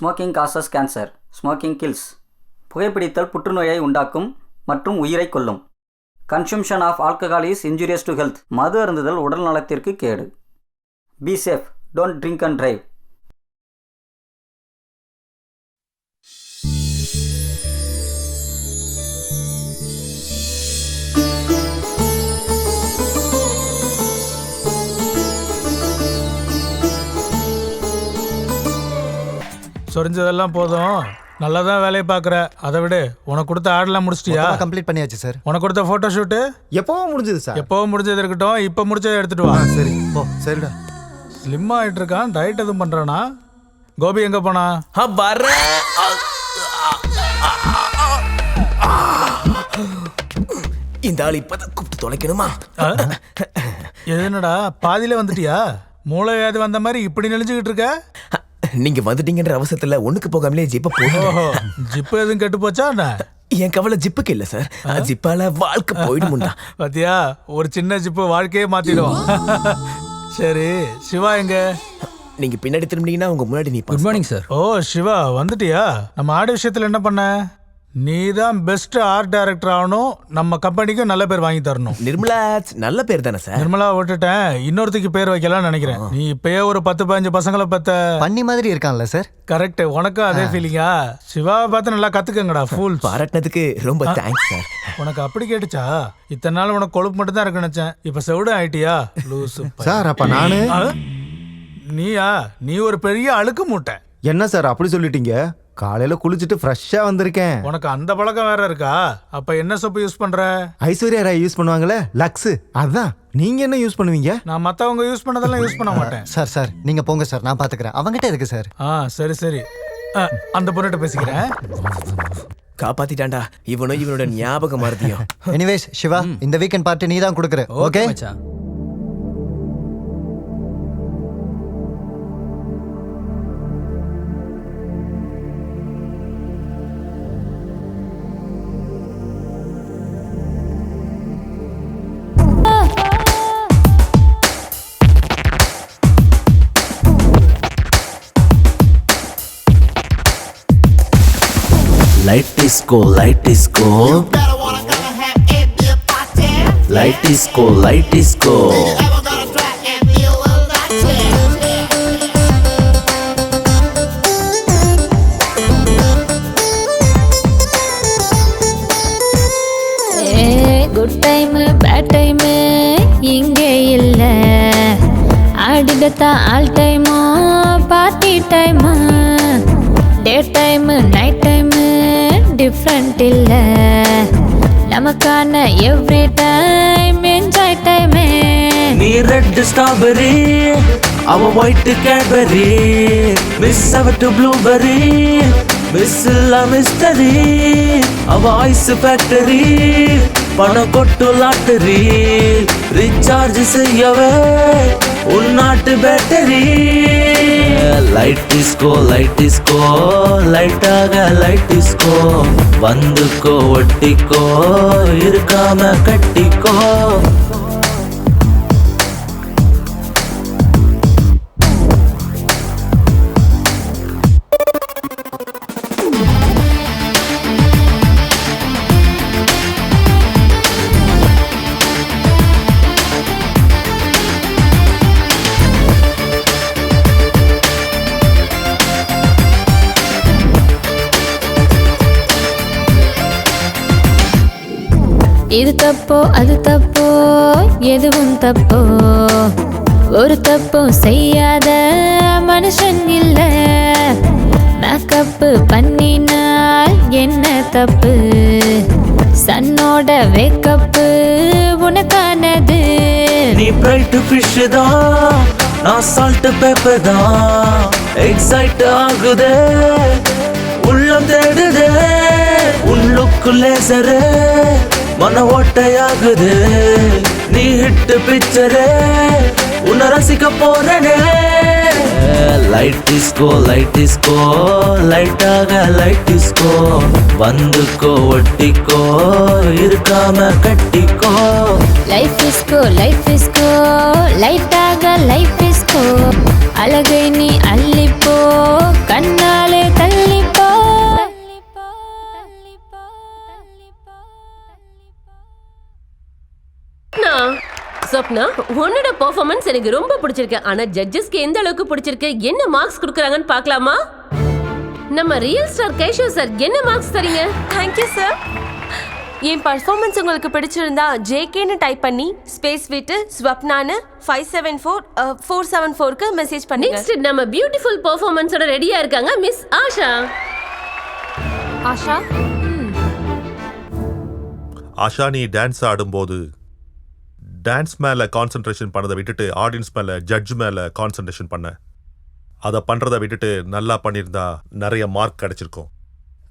Smoking causes cancer, smoking kills. புகைப்பிடித்தல் புற்றுநோயை உண்டாக்கும் மற்றும் உயிரை கொல்லும். Consumption of alcohol is injurious to health. மது அருந்துதல் உடல் நலத்திற்கு கேடு. Be safe, don't drink and drive. சொரிஞ்சதெல்லாம் போதும், நல்லா தான் வேலையை பார்க்குற. அதை விட உனக்கு கொடுத்த ஆடெல்லாம் முடிச்சிட்டியா? கம்ப்ளீட் பண்ணியாச்சு சார். உனக்கு கொடுத்த ஃபோட்டோ ஷூட்டு எப்போவும் முடிஞ்சது சார். எப்போவும் முடிஞ்சது இருக்கட்டும், இப்போ முடிச்சதை எடுத்துட்டு வா. சரி போ. சரிடா. ஸ்லிம் ஆகிட்டு இருக்கான், டயட் எதுவும் பண்ணுறானா? கோபி எங்கே போனா? இந்த ஆள் இப்பதான் கூப்பிட்டு தொலைக்கணுமா? என்னடா பாதியில வந்துட்டியா? மூளை வியாதி வந்த மாதிரி இப்படி நெளிஞ்சுக்கிட்டு இருக்க? நீங்க வந்துட்டீங்கன்ற அவசரத்துல ஒண்ணுக்கு போகாமலே ஜிப்ப போடுவோம். ஜிப்பு எதுவும் கெட்டு போச்சா? என் கவலை ஜிப்புக்கு இல்ல சார், ஜிப்பால வாழ்க்கை போயிடுமுண்டா. பாத்தியா, ஒரு சின்ன ஜிப்பு வாழ்க்கையே மாத்திடும். சரி, சிவா எங்க? நீங்க பின்னாடி திரும்பினீங்கன்னா உங்க முன்னாடி நீ. Good morning sir. Oh Shiva வந்துட்டியா? நம்ம ஆடு விஷயத்துல என்ன பண்ண? நீ தான் பெஸ்ட் ஆர்ட் டைரக்டர் ஆகணும், நம்ம கம்பெனிக்கும் நல்ல பேர் வாங்கி தரணும். நிர்மலா நல்ல பேர் தானே சார்? நிர்மலா விட்டுட்டேன், இன்னொருத்துக்கு பேர் வைக்கலாம்னு நினைக்கிறேன். நீ இப்பயே ஒரு 10-15 பசங்களை பத்த பண்ணி மாதிரி இருக்கான்ல சார். கரெக்ட், உனக்கும் அதே ஃபீலிங்கா? சிவாவை பார்த்து நல்லா கத்துக்கங்கடா. ஃபுல் பாராட்டினதுக்கு ரொம்ப தேங்க்ஸ் சார். உனக்கு அப்படி கேட்டுச்சா? இத்தனை நாள் உனக்கு கொழுப்பு மட்டும் தான் இருக்கு நினைச்சேன், இப்ப செவிடும் ஆயிட்டியா? லூசு சார். அப்ப நானு நீயா? நீ ஒரு பெரிய அழுக்கு மூட்டை. என்ன சார் அப்படி சொல்லிட்டீங்க? காலையில குளிச்சுட்டு ஃப்ரெஷ்ஷா வந்திருக்கேன். உனக்கு அந்த பழக்கம் வேற இருக்கா? அப்ப என்ன சோப்பு யூஸ் பண்ற? ஐஸ்வர்யா ராய் யூஸ் பண்ணுவாங்களே, லக்ஸ். அதான். நீங்க என்ன யூஸ் பண்ணுவீங்க? நான் மத்தவங்க யூஸ் பண்ணதெல்லாம் யூஸ் பண்ண மாட்டேன். சார் நீங்க போங்க சார், நான் பாத்துக்கிறேன். அவங்ககிட்ட இருக்கு சார். சரி சரி, அந்த பொண்ணுகிட்ட பேசிக்கிறேன். காப்பாத்திட்டான்டா இவனும் இவனோட ஞாபகம் மறதியும். எனிவேஸ் சிவா, இந்த வீக்கெண்ட் பார்ட்டி நீ தான் கொடுக்குற. ஓகே மச்சான். Light disco, light disco. You better wanna come and have it be a party. Light disco, light disco. You ever gonna try and feel latte? Good time bad time இங்கே இல்ல, ஆடிடத்தான் all டைமோ party டைமோ. Day time night time different இல்ல, நமக்கான every time enjoy டைமே. நீ red strawberry, அவ ஒயிட் கேட்பெரி, மிஸ் அவ டு ப்ளூபெரி, மிஸ் இல்ல மிஸ்டரி, அவ ஐஸ் ஃபேக்டரி, பணம் கொட்டு லாட்டரி, ரீசார்ஜ் செய்யவே உன்னாட்டு battery. Light disco, light disco, லைட்டாக லைட் டிஸ்கோ, வந்துக்கோ ஒட்டிக்கோ, இருக்காம கட்டிக்கோ. இது தப்போ அது தப்போ எதுவும் தப்போ, ஒரு தப்பும் செய்யாத மனுஷன் இல்ல. மேக்கப் பண்ணினால் என்ன தப்பு, சன்னோட வேக்கப்பு உனக்கானது. நீ பிரைட் ஃபிஷ் தான், நான் சால்ட் பேப்பர் தான், எக்ஸைட் ஆகுதே உள்ளம் தேடுதே, உள்ளுக்கு லேசரே மன ஓட்டையாகுது. நீ ஹிட் பிக்சரே உன்னை ரசிக்க போறனே. லைட் டிஸ்கோ, லைட் டிஸ்கோ, லைட்டாக லைட் டிஸ்கோ, வந்துக்கோ ஒட்டிக்கோ, இருக்காம கட்டிக்கோ. லைஃப் இஸ்கோ லைஃப் இஸ்கோ, லைட்டாக லைஃப் இஸ்கோ, அழகை நீ அள்ளிப்போ, கண்ணாலே ஸ்வப்னா, உன்னோட பெர்ஃபார்மன்ஸ் எனக்கு ரொம்ப பிடிச்சிருக்கு. ஆனா ஜட்ஜஸ்க்கு எந்த அளவுக்கு பிடிச்சிருக்கு, என்ன மார்க்ஸ் கொடுக்குறாங்கன்னு பார்க்கலாமா? நம்ம ரியல் ஸ்டார் கேஷவ் சார் என்ன மார்க்ஸ் தரீங்க? Thank you sir. என் பர்ஃபார்மன்ஸ் உங்களுக்கு பிடிச்சிருந்தா ஜேகேன்னு டைப் பண்ணி ஸ்பேஸ் விட்டு ஸ்வப்னான்னு 574474க்கு மெசேஜ் பண்ணுங்க. நெக்ஸ்ட் நம்ம பியூட்டிஃபுல் பெர்ஃபார்மன்ஸோட ரெடியா இருக்காங்க மிஸ் ஆஷா. ஆஷா, ஆஷா, நீ டான்ஸ் ஆடும்போது டான்ஸ் மேலே கான்சென்ட்ரேஷன் பண்ணதை விட்டுட்டு ஆடியன்ஸ் மேலே ஜட்ஜ் மேலே கான்சென்ட்ரேஷன் பண்ண. அதை பண்ணுறதை விட்டுட்டு நல்லா பண்ணியிருந்தா நிறைய மார்க் கிடைச்சிருக்கும்.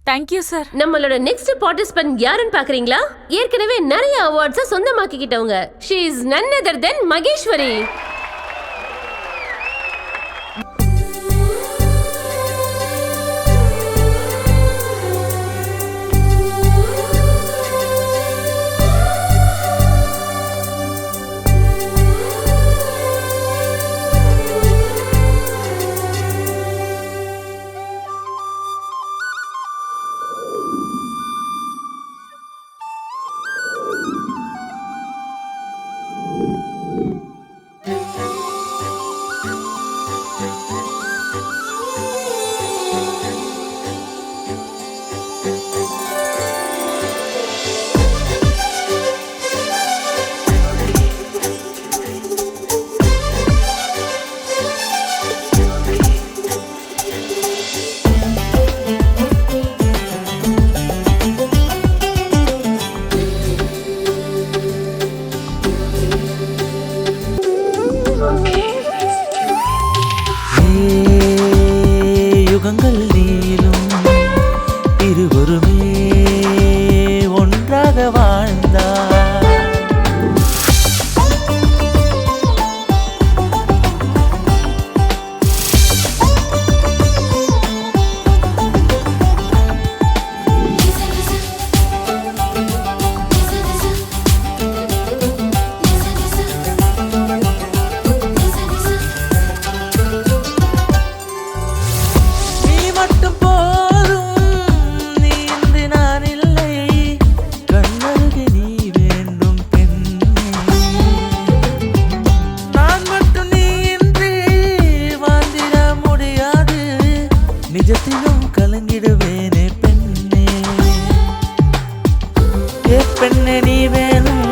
Thank you sir. நம்மளோட நெக்ஸ்ட் பார்ட்டிசிபென்ட் யாருன்னு பாக்குறீங்களா? ஏற்கனவே நிறைய அவார்ட்ஸை சொந்தமாக்கிக்கிட்டவங்க. She is none other than Maheswari. யுகங்கள் நீளும் இருவருமே ஒன்றாக வாழ்ந்தார். நிஜத்திலும் கலங்கிடுவேனே பெண்ணே, ஏ பெண்ணே நீ வேணும்,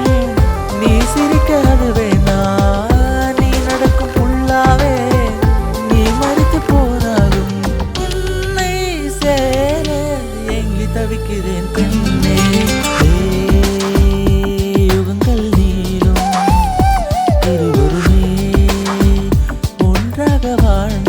நீ சிரிக்காது வேணா, நீ நடக்கும் புல்லாவே நீ மறித்து போனாலும் உன்னை சேர எங்கி தவிக்கிறேன் பெண்ணே. யுகங்கள் நீளும் இருவருமே ஒன்றாக வாழ்ந்தார்.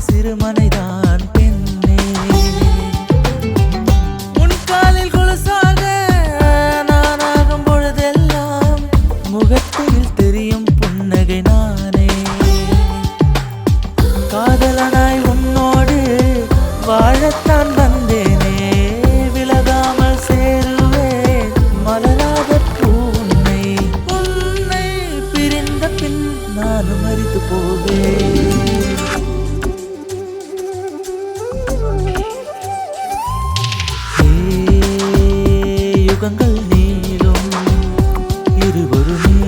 சிறுமனைதான் பெண்ணே, உன் காலில் கொலுசாக நானாகும் பொழுதெல்லாம் முகத்தில் தெரியும் புன்னகை நானே. காதலனாய் உன்னோடு வாழத்தான் வந்தேனே, விலகாமல் சேருவேன் மலராத பூனை. உன்னை பிரிந்த பின் நானும் மரித்து போவேன். யுகங்கள் நீளும் இருவருமே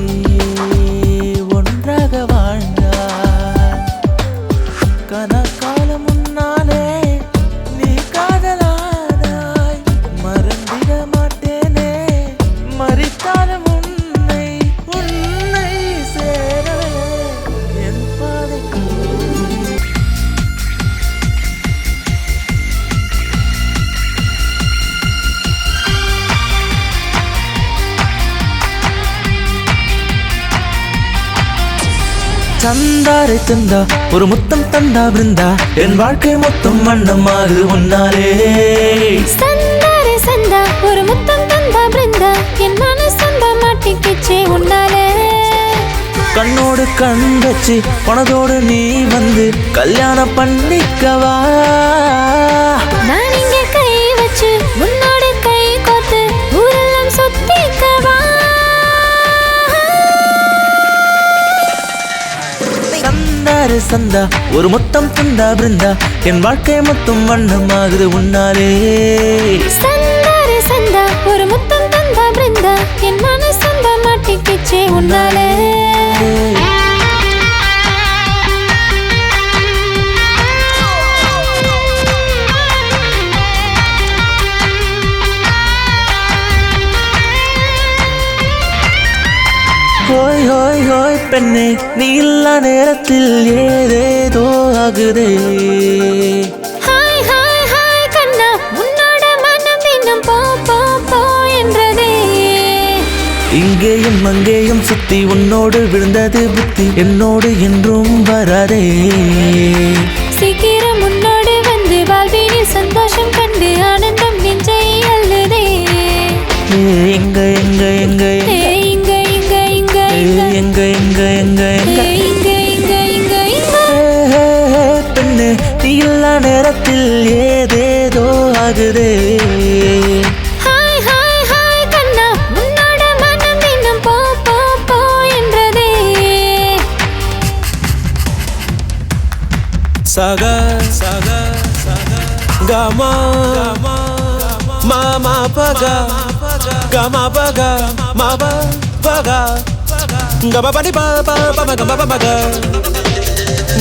ஒன்றாக வாழ்ந்தார். கனகாலம் முன்னாலே நீ காதலானாய், மறந்திட மாட்டேனே மறித்தாலும் உன்னை உன்னை சேரவே என் பாதைக்கு. சந்தாரை தந்தா ஒரு முத்தம் தந்தா பிருந்தா, என் வாழ்க்கை மொத்தம் வண்ணமாறு உன்னாலே. சந்தாரே சந்தா ஒரு முத்தம் தந்தா பிருந்தா, என் மனசு சொந்த மாட்டிக்கிச்சு உன்னாலே. கண்ணோடு கண் வச்சு பணத்தோடு நீ வந்து கல்யாணம் பண்ணிக்கவா. நான் இங்க கை வச்சு உன்னோடு கை கோர்த்து ஊரெல்லாம் சுத்திக்கவா. சந்தாரு சந்தா ஒரு மொத்தம் தந்தா பிருந்தா என் வாழ்க்கை மொத்தம் வண்ணமாகுது உன்னாலே. சந்தாரு சந்தா ஒரு முத்தம் தந்தா பிருந்தா என் மன சொந்த மாட்டிக்கிச்சு உன்னாலே. ஹோய் ஹோய் ஹோய் பெண்ணே நீ இல்லா நேரத்தில் ஏதேதோ ஆகுதே. ஹாய் ஹாய் ஹாய் கண்ணா உன்னோட மனம் இன்னும் போ போ போ என்றதே. இங்கேயும் அங்கேயும் சுத்தி உன்னோடு விழுந்தது புத்தி என்னோடு என்றும் வராதே. சீக்கிரம் உன்னோடு வந்து வாழ்வினில் சந்தோஷம் கண்டு ஆனந்தம் நெஞ்சை அள்ளுதே. எங்க எங்க எங்க இங்க இங்க இங்க எங்க எங்க எங்க எங்க இங்க இங்க இங்க இங்க. பெண்ணே நீ இல்லா நேரத்தில் ஏதேதோ ஆகுதே. ஹாய் ஹாய் ஹாய் கண்ணா உன்னோட மனம் இன்னும் போ போ போ என்றதே. சக சக கமா மாமா பக கமா பக மாப பக கமா பனி ப ப ப கமா ப பக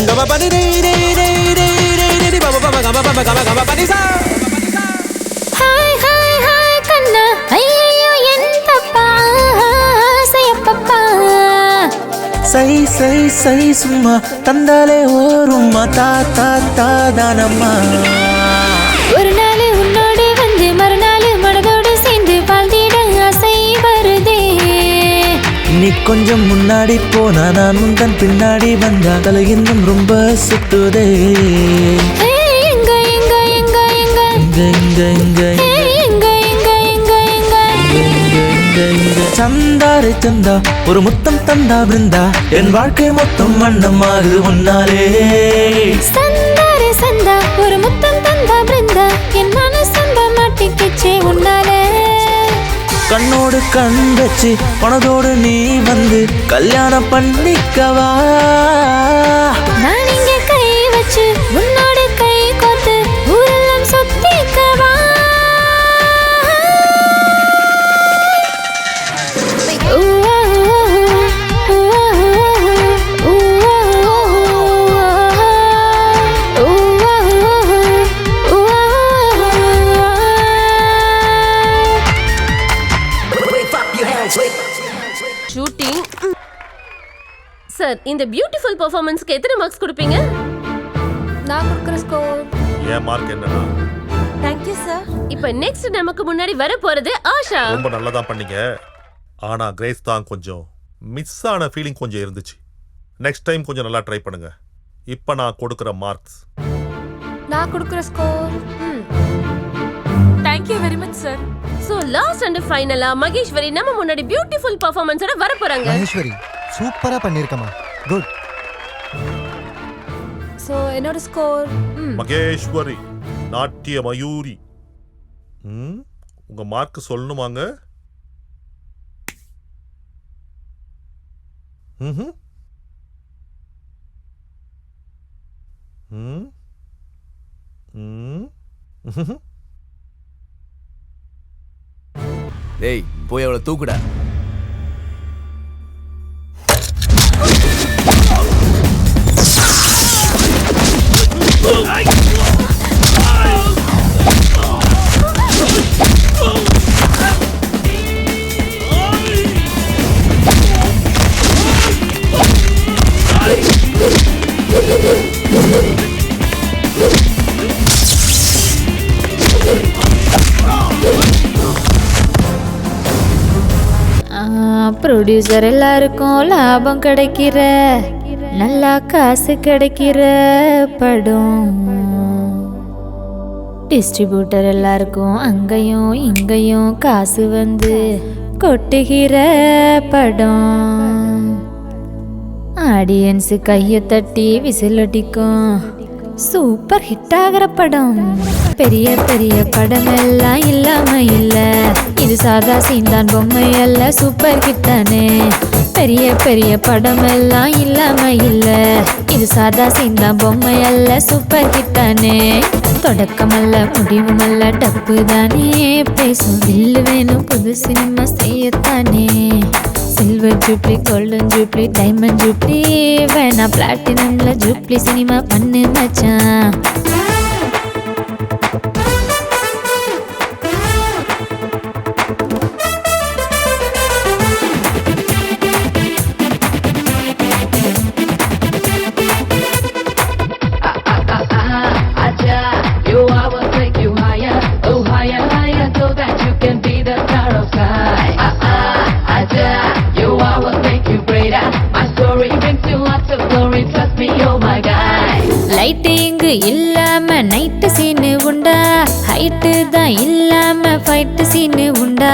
கமா பனி ரே ரே ரே ரே ரே ரே ப ப கமா ப கமா கமா பனி சா. ஹாய் ஹாய் ஹாய் கண்ணா ஐயோ என் தப்பா செய்யப்பப்பா. சை சை சை சும்மா தந்தாலே ஓரும்மா தா தா தா தானம்மா. ஒரு நாள் உன்னோடு வந்து மறுநாள் மனதோடு சேர்ந்து வாழ்ந்திட ஆசை வருதே. நீ கொஞ்சம் முன்னாடி போனா நான் உந்தன் பின்னாடி வந்தா தலை இன்னும் ரொம்ப சுத்துதே. எங்க எங்க எங்க எங்க இங்க இங்க இங்க எங்க எங்க எங்க எங்க. சந்தாரு சந்தா ஒரு முத்தம் தந்தா பிருந்தா என் வாழ்க்கை மொத்தம் வண்ணமாகுது உன்னாலே. சந்தாரு சந்தா ஒரு முத்தம் தந்தா பிருந்தா என் மன சொந்த மாட்டிக்கிச்சு உன்னாலே. கண்ணோடு கண் வச்சு பணத்தோடு நீ வந்து கல்யாணம் பண்ணிக்கவா. நான் இங்க கை வச்சு உன்னோடு கை கோர்த்து ஊரெல்லாம் சுத்திக்கவா. ஷூட்டிங். சார் இந்த பியூட்டிஃபுல் பெர்ஃபார்மன்ஸ்க்கு எத்தனை மார்க்ஸ் கொடுப்பீங்க? நான் கொடுக்குற ஸ்கோர். என் மார்க் என்னன்னா தேங்க்யூ சார். இப்போ நெக்ஸ்ட் நமக்கு முன்னாடி வர போறது ஆஷா. ரொம்ப நல்லா தான் பண்ணீங்க. ஆனா கிரேஸ் தான் கொஞ்சம் மிஸ் ஆன ஃபீலிங் கொஞ்சம் இருந்துச்சு. நெக்ஸ்ட் டைம் கொஞ்சம் நல்லா ட்ரை பண்ணுங்க. இப்போ நான் கொடுக்குற மார்க்ஸ் நான் கொடுக்குற score. Thank you very much sir. So last and ஃபைனலா மகேஸ்வரி நம்ம முன்னாடி பியூட்டிஃபுல் பெர்ஃபார்மன்ஸோட வர போறாங்க. மகேஸ்வரி சூப்பரா பண்ணிருக்கமா. குட். ஸோ என்னோட ஸ்கோர் மகேஸ்வரி நாட்டிய மயூரி. உங்க மார்க் சொல்லணுமாங்க? ம் ம் ம் டேய் போய் அவளை தூக்குடா. ப்ரொடியூசர் எல்லாருக்கும் லாபம் கிடைக்கிற நல்லா காசு கிடைக்கிற படம். டிஸ்ட்ரிபியூட்டர் எல்லாருக்கும் அங்கேயும் இங்கேயும் காசு வந்து கொட்டுகிற படம் ஆடியன்ஸ் கையை தட்டி விசில் அடிக்கும் சூப்பர் ஹிட் ஆகிற படம் பெரிய பெரிய படம் எல்லாம் இல்லாம இல்ல இது சாதா சீன்தான் பொம்மை அல்ல சூப்பர் ஹிட் தானே பெரிய பெரிய படம் எல்லாம் இல்லாம இல்ல இது சாதா சீன்தான் பொம்மை அல்ல சூப்பர் ஹிட் தானே தொடக்கமல்ல முடிவுமல்ல டப்பு தானே பேசும் தில்லு வேணும் புது சினிமா செய்யத்தானே silver jubilee golden jubilee diamond jubilee வேணா பிளாட்டினம்ல ஜூப்ளி சினிமா பண்ணு மச்சான் லைட்டு இங்கு இல்லாம நைட்டு சீனு உண்டா ஹைட்டு தான் இல்லாம ஃபைட்டு சீனு உண்டா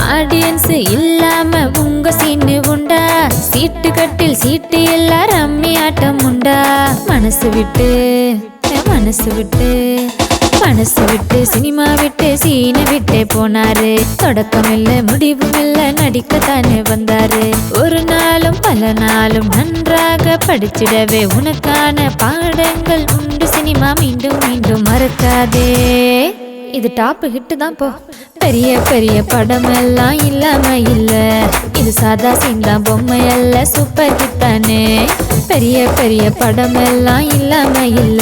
ஆடியன்ஸ் இல்லாம உங்க சீனு உண்டா சீட்டு கட்டில் சீட்டு எல்லாம் ரம்மி ஆட்டம் உண்டா மனசு விட்டு மனசு விட்டு சினிமா விட்டு சீனை விட்டே போனாரு தொடக்கம் இல்ல முடிவும் இல்ல நடிக்கத்தானே வந்தாரு ஒரு நாளும் பல நாளும் நன்றாக படிச்சிடவே உனக்கான பாடங்கள் உண்டு சினிமா மீண்டும் மீண்டும் மறக்காதே இது டாப் ஹிட் தான் போ பெரிய பெரிய படம் எல்லாம் இல்லாம இல்ல இது சாதா சீன்தா பொம்மை அல்ல சூப்பர் ஹிட் தானே பெரிய பெரிய படம் எல்லாம் இல்லாம இல்ல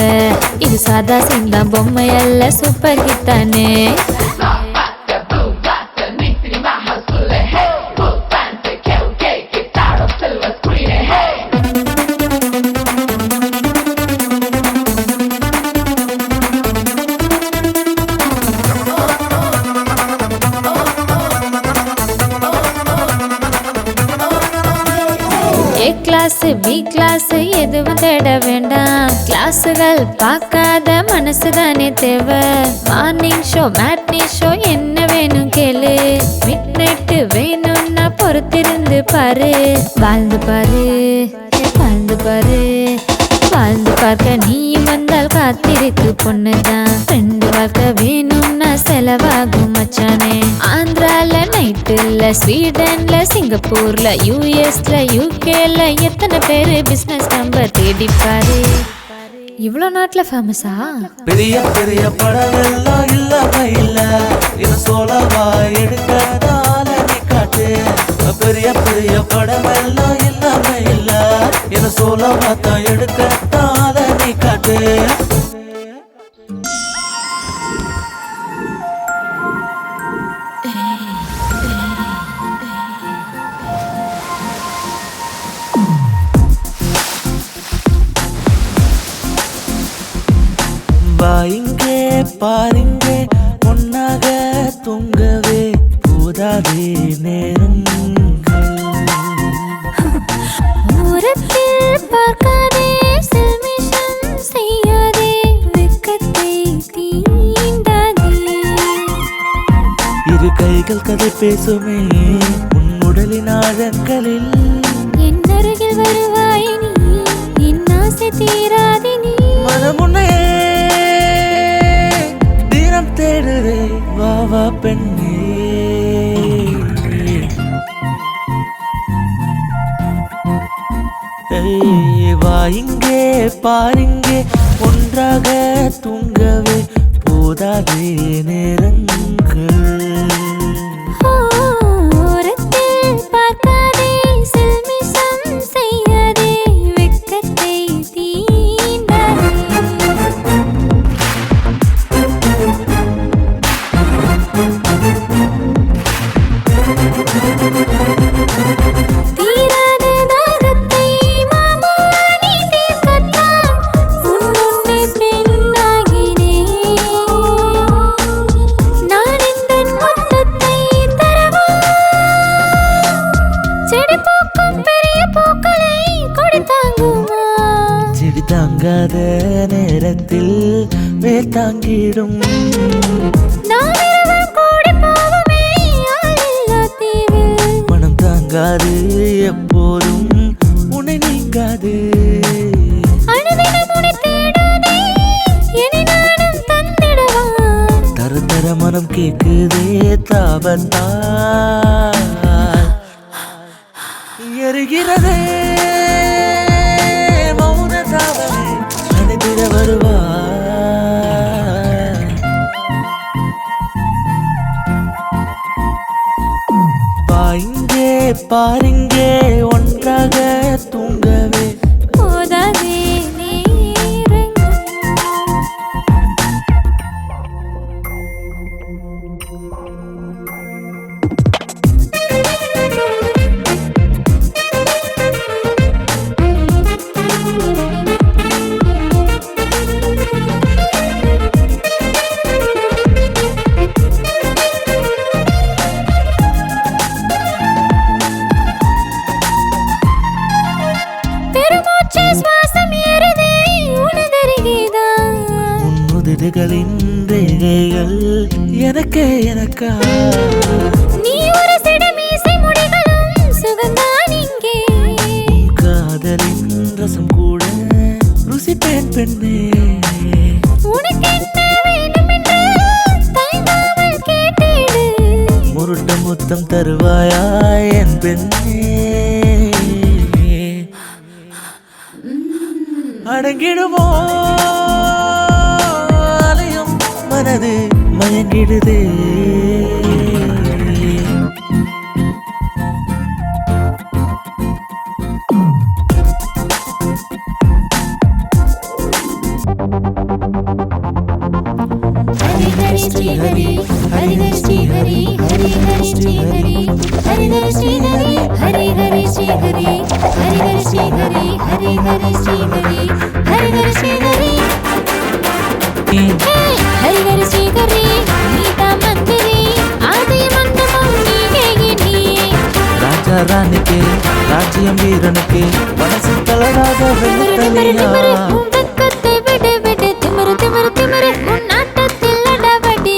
இது சாதா சீன்தா பொம்மை அல்ல சூப்பர் ஹிட் தானே கிளாஸ் பி கிளாஸ் எதுவும் தேட வேண்டாம் கிளாஸுகள் பார்க்காத மனசு தானே தேவை மார்னிங் ஷோ மேட்னி ஷோ என்ன வேணும் கேளு மிட் நைட் வேணும்னா பொறுத்திருந்து பாரு வாழ்ந்து பாரு வாழ்ந்து பார்க்க நீயும் வந்தால் காத்திருக்கு பொண்ணுதான் ரெண்டு வாழ்க்கை வேணும்னா செலவாகும் மச்சானே ஆந்திரால நைட்டுல ஸ்வீடன்ல சிங்கப்பூர்ல யூஎஸ்ல யூகேல எத்தனை பேரு பிசினஸ் நம்பர் தேடிப்பாரு இவ்வளோ நாட்டுல ஃபேமஸா பெரிய பெரிய படம் எல்லாம் இல்லாம இல்ல இது சோழவா எடுக்காதால நீ காட்டு பெரிய பெரிய படம் எல்லாம் இல்லாம இல்ல இது சோழவா தான் எடுக்காதால நீ காட்டு வாயிங்கே பாருங்கே ஒன்னாக தூங்கவே போதாதே நேரங்கள் ஓரத்தில் பார்க்காதே செல்மிஷம் செய்யாதே வெட்கத்தை தீண்டாதே இரு கைகள் கதை பேசுமே உன் உடலின் ஆழங்களில் என் அருகில் வருவாய் நீ என் ஆசை தீராதே நீ மனமுன்னே தீனம் தேடுதே வா வா பெண்ணே வா இங்கே பாருங்கே ஒன்றாக தூங்கவே போதாதே நேரங்கள் ஓரத்தில் பார்க்காதே செல்மிஷம் செய்யாதே வெட்கத்தை தீண்டாதே தீராத தாகத்தை மாமா நீ தீர்க்கத்தான் உன்னுன்னே பெண்ணாகினேன் நான் இந்த மொத்தத்தை தரவா செடி பூக்கும் பெரிய பூக்களை கொடி தாங்குமா செடி தாங்காத நேரத்தில் வேர் தாங்கிடும் நான் இரவல் கூடி போவோமே ஆளில்லா தீவில் நீங்காது எப்போதும் உன்னை நீங்காது தர தர மனம் கேக்குதே தாபத்தா எருகிறதே மௌன தாவரே அனுப்பிட வருவா பாயிங்கே பாருங்கே ஒன்றாக தூங்கவே போதாதே உன்னுதடுகளின் ரேகைகள் எனக்கே எனக்கா நீ ஒரு சிடமீசை முடிகளும் சுகந்தான் இங்கே காதலின் ரசம் கூட ருசிப்பேன் பெண்ணே உனக்கு என்ன வேண்டும் என்று தயங்காமல் கேட்டிடு முருட்ட முத்தம் தருவாயா என் பெண்ணே அடங்கிடுமோ அலையும் மனது மயங்கிடுதே ஹரி ஹரி ஸ்ரீ ஹரி ஹரி ஹரி ஸ்ரீ ஹரி ஹரி ஹரி ஸ்ரீ ஹரி ஹரி ஹரி ஸ்ரீ ஹரி ஹரி ஹரி ஸ்ரீ ஹரி ஹரி ஹரி ஸ்ரீ ஹரி ஹரி ஹரி ஸ்ரீ ஹரி ஹரி ஹரி ஸ்ரீ ஹரி ஹரி ஹரி ஸ்ரீ ஹரி நீதா மந்திரி ஆதி மந்தமம் நீயே நீயே ராஜா ராணிக்கு ராஜ்யம் வீரனுக்கு மனசு தளராத வெள்ளத்தனியா உங்கத்தை விடு விடு திமிரு திமிரு திமிரு உன் நாட்டத்தில் அடவடி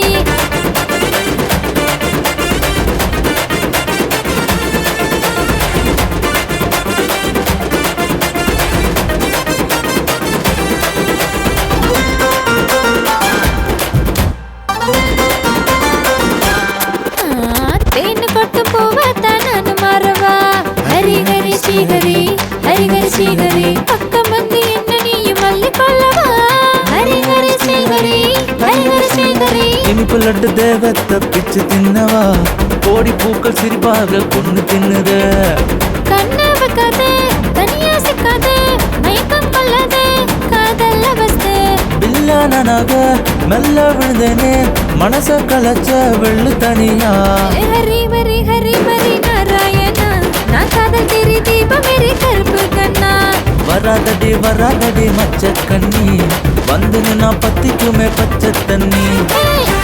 தேன்னு கொட்டு போவாதான் நானு மாறவா ஹரி ஹரி ஸ்ரீ ஹரி ஹரி ஹரி ஸ்ரீ ஹரி பக்கம் வந்து என்ன நீயும் மல்லி கொள்ளவா ஹரி ஹரி ஸ்ரீ ஹரி ஹரி ஹரி ஸ்ரீ ஹரி இனிப்பு லட்டு தேவத்தை பிச்சு தின்னவா கோடி பூக்கள் சிரிப்பாக கொண்டு தின்னுத கண்ணை வைக்காதே தனியா சிக்காதே மயக்கம் கொள்ளாதே காதல் அவஸ்தை பில்லானாக மெல்ல விழுந்தேனே மனச கலச்ச வெள்ளு தனியா ஹரி ஹரி ஹரி ஹரி நாராயணா நான் காதல் தெரி தீபம் மேரி கருப்பு கண்ணா வராதடி மச்ச கண்ணி வந்து நான் பத்திக்குமே பச்சை தண்ணி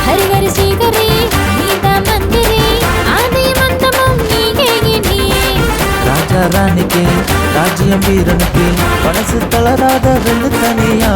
ஹரி ஹரி ஸ்ரீ ஹரி நீதா மந்திரி ஆதி மந்தமம் நீயே நீயே ராஜா ராணிக்கு ராஜ்யம் வீரனுக்கு மனசு தளராத வெள்ளு தனியா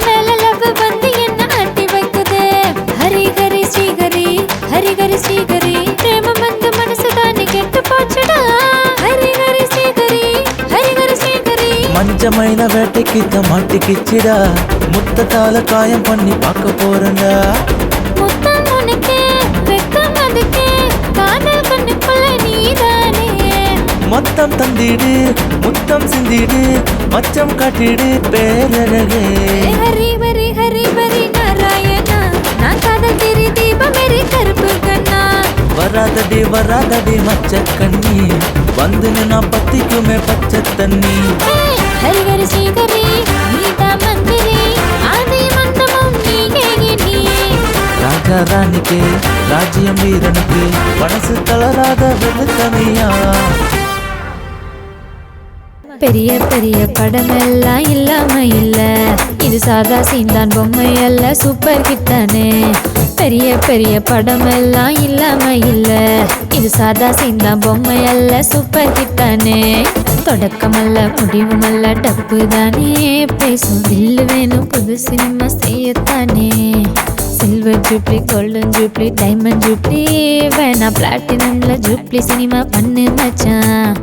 மேல லவ் வந்து என்ன ஆட்டி வைக்குது ஹரி ஹரி ஸ்ரீ ஹரி ஹரி ஹரி ஸ்ரீ ஹரி பிரேமம் வந்து மனசு தானே கெட்டு போச்சுடா ஹரி ஹரி ஸ்ரீ ஹரி ஹரி ஹரி ஸ்ரீ ஹரி மஞ்ச மயில வேட்டைக்கு மாட்டிக்கிச்சிடா முத்தத்தால காயம் பண்ணி பார்க்க போறேன்டா முத்தம் உனக்கு வெக்கம் அதுக்கு காதல் கண்ணுக்குள்ள நீதானே மொத்தம் தந்திடு முத்தம் சிந்திடு மச்சம் காட்டிடு பேரழகே ஹரி ஹரி ஹரி ஹரி நாராயணா நான் காதல் தெரி தீபம் மேரி கருப்பு கண்ணா வராதடி மச்ச கண்ணி வந்து நான் பத்திக்குமே பச்சை தண்ணி ஹரி ஹரி ஸ்ரீ ஹரி நீதா மந்திரி ஆதி மந்தமம் நீயே நீயே ராஜா ராணிக்கு ராஜ்யம் வீரனுக்கு மனசு தளராத வெள்ளு தனியா பெரிய பெரிய படமெல்லாம் இல்லாம இல்ல சாதா சீந்தான் பொம்மை அல்ல சூப்பர் ஹிட் தானே பெரிய பெரிய படம் எல்லாம் இல்லாம இல்ல இது சாதா சீந்தான் பொம்மை அல்ல சூப்பர் ஹிட் தானே தொடக்கமல்ல முடிவுமல்ல டப்பு தானே பேசும் தில்லு வேணும் புது சினிமா செய்யத்தானே silver jubilee golden jubilee diamond jubilee வேணா பிளாட்டினம்ல ஜூப்ளி சினிமா பண்ணு மச்சான்